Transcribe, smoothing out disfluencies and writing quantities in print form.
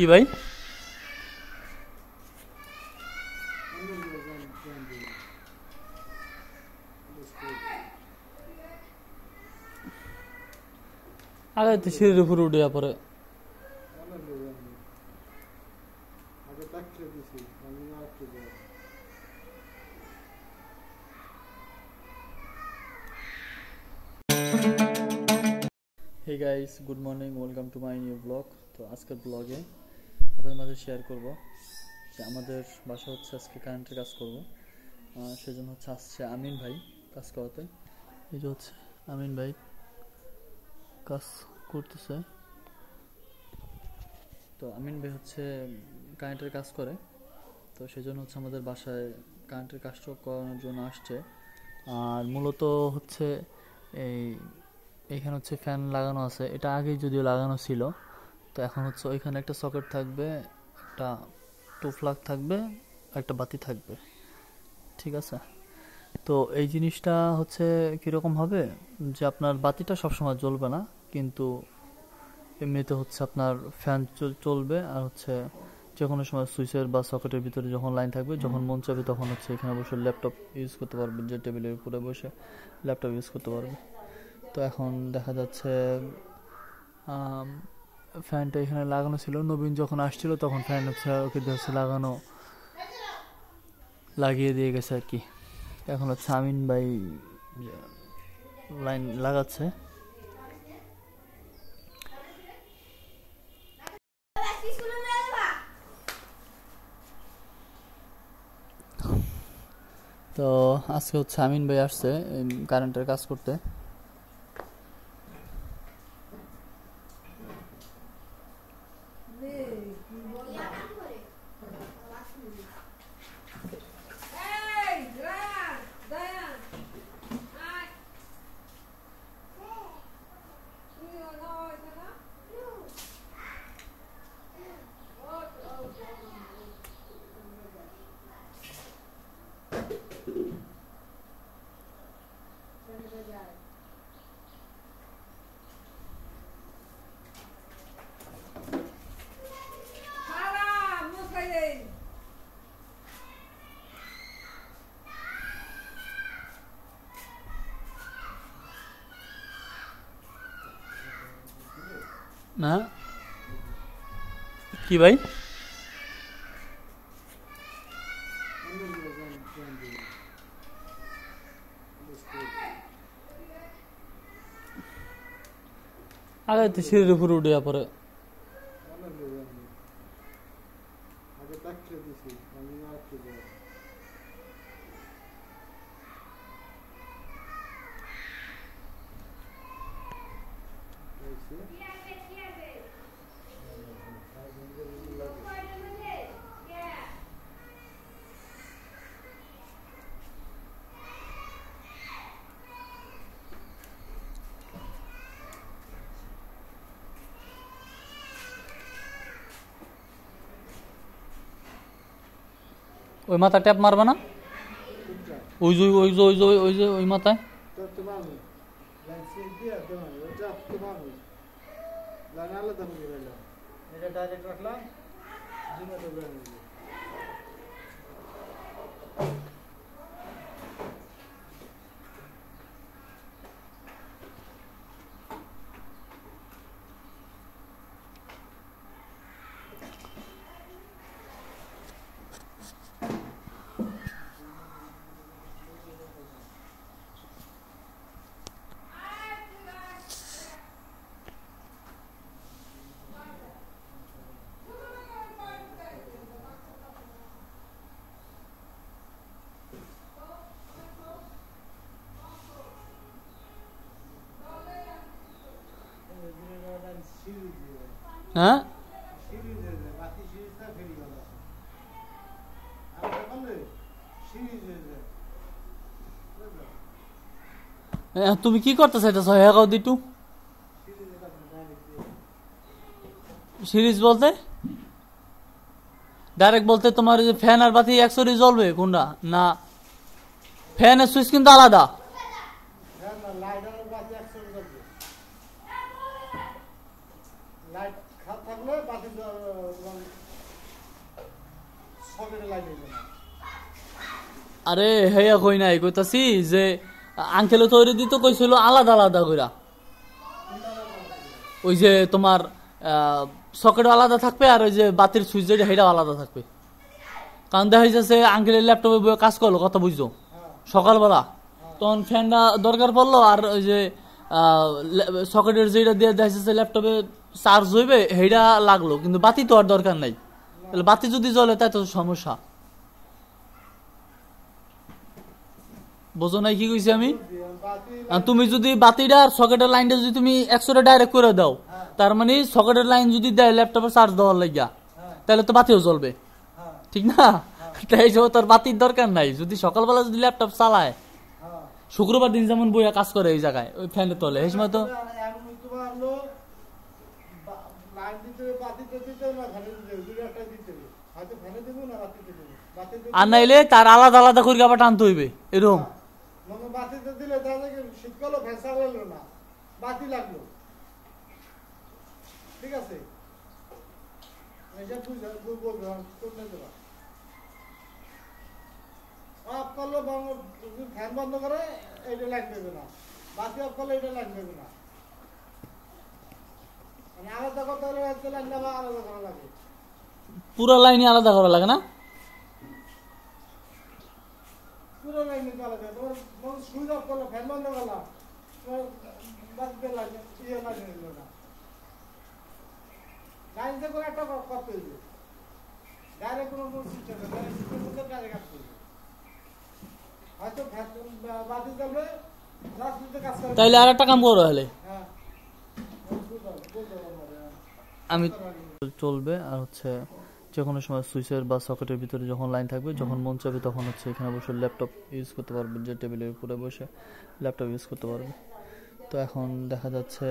কি ভাই আগে তো সিঁড়ির উপরে উঠে পরে hey guys good morning welcome to my new blog. তো আজকের ব্লগে আপনাদের মাঝে শেয়ার করব যে আমাদের বাসা হচ্ছে আজকে কারেন্টের কাজ করব, সেজন্য হচ্ছে আসছে আমিন ভাই কাজ করাতে। এই যে হচ্ছে আমিন ভাই কাজ করতেছে। তো আমিন ভাই হচ্ছে কারেন্টের কাজ করে, তো সেজন্য হচ্ছে আমাদের বাসায় কারেন্টের কাজটা করানোর জন্য আসছে। আর মূলত হচ্ছে এইখানে হচ্ছে ফ্যান লাগানো আছে, এটা আগেই যদিও লাগানো ছিল। তো এখন হচ্ছে ওইখানে একটা সকেট থাকবে, একটা টোফ্লাগ থাকবে, একটা বাতি থাকবে, ঠিক আছে। তো এই জিনিসটা হচ্ছে কীরকম হবে যে আপনার বাতিটা সবসময় জ্বলবে না, কিন্তু এমনিতে হচ্ছে আপনার ফ্যান চলবে। আর হচ্ছে যে কোনো সময় সুইচের বা সকেটের ভিতরে যখন লাইন থাকবে, যখন মন চাবে তখন হচ্ছে এখানে বসে ল্যাপটপ ইউজ করতে পারবে, যে টেবিলের উপরে বসে ল্যাপটপ ইউজ করতে পারবে। তো এখন দেখা যাচ্ছে ফ্যানটা এখানে লাগানো ছিল, নবীন যখন আসছিল তখন ফ্যান হচ্ছে ওকে হচ্ছে লাগিয়ে দিয়ে গেছে আর কি। এখন হচ্ছে আমিন ভাই লাইন লাগাচ্ছে। তো আজকে হচ্ছে আমিন ভাই আসছে কারেন্টের কাজ করতে। না কি ভাই আগে তো সিঁড়ির উপরে উঠে পরে ওই মাথা ট্যাপ মারবে না, ওই যে ওই যে ওই যে ওই যে ওই মাথায় হ্যাঁ তুমি কি করতেছ? এটা 6 দিটু সিরিজ বলতে ডাইরেক্ট বলতে তোমার যে ফ্যান আর বাতি একসাথে জ্বলবে কোনটা? না, ফ্যানের সুইচ কিন্তু আলাদা। আরে হেয়া কই নাই, কইতাছি যে আঙ্কেলে তৈরি দিতে কইছিল আলাদা আলাদা কইরা। ওই যে তোমার সকেট আলাদা থাকবে আর ওই যে বাতির সুইচ যেটা সেটাও আলাদা থাকবে। কারণ দেখা যাচ্ছে আঙ্কেলের ল্যাপটপে বসে কাজ করলো, কথা বুঝছো, সকালবেলা তখন ফ্যানটা দরকার পড়লো, আর ওই যে সকেটের যেটা দিয়ে দেখা যাচ্ছে ল্যাপটপে চার্জ হইবে সেইটা লাগলো, কিন্তু বাতি তো আর দরকার নাই। তাহলে বাতি যদি জ্বলে তাই তো সমস্যা। বোঝো নাই কি কইছি আমি? তুমি যদি বাতিটা আর সকেটের লাইনটা যদি তুমি 100 ডাইরেক্ট করে দাও, তার মানে সকেটের লাইন যদি দেয় ল্যাপটপে চার্জ দেওয়ার লাগিয়া, তাহলে তো বাতিও জ্বলবে, ঠিক না? তাই তোর বাতির দরকার নাই। যদি সকালবেলা যদি ল্যাপটপ চালায়, শুক্রবার দিন যেমন বইয়া কাজ করে এই জায়গায় ওই ফ্যানের তলে, এই সময় তো আর নাইলে তার আলাদা আলাদা করে আবার টানতে হইবে এরকম। বাতিতে দিলে শীতকালও ফ্যাসা লাগলো না, বাতি লাগলো, ঠিক আছে? অফ করলে ফ্যান বন্ধ করে এটা লাইট দেবে না, বাতি অফ করলে এটা লাইট দেবে না। আলাদা করতে হলে লাইন আলাদা করা লাগে, পুরো লাইনে আলাদা করা লাগে না? পুরো লাইনে আলাদা। তোমার সুইচ অফ করলো, ফ্যান বন্ধ করলাম, তোমার বাতিতে লাইন নিল না। লাইন থেকে একটা করতে হইবে, ডাইরেক্ট কোনো সিস্টেম নেই, ডাইরেক্ট কাজ করবে। হয়তো বাতি জ্বলবে, তাইলে আর একটা কাম করো হলে আমি চলবে। আর হচ্ছে যে কোনো সময় সুইচের বা সকেটের ভিতরে যখন লাইন থাকবে, যখন মন চাবে তখন হচ্ছে এখানে বসে ল্যাপটপ ইউজ করতে পারবে, যে টেবিলের উপরে বসে ল্যাপটপ ইউজ করতে পারবে। তো এখন দেখা যাচ্ছে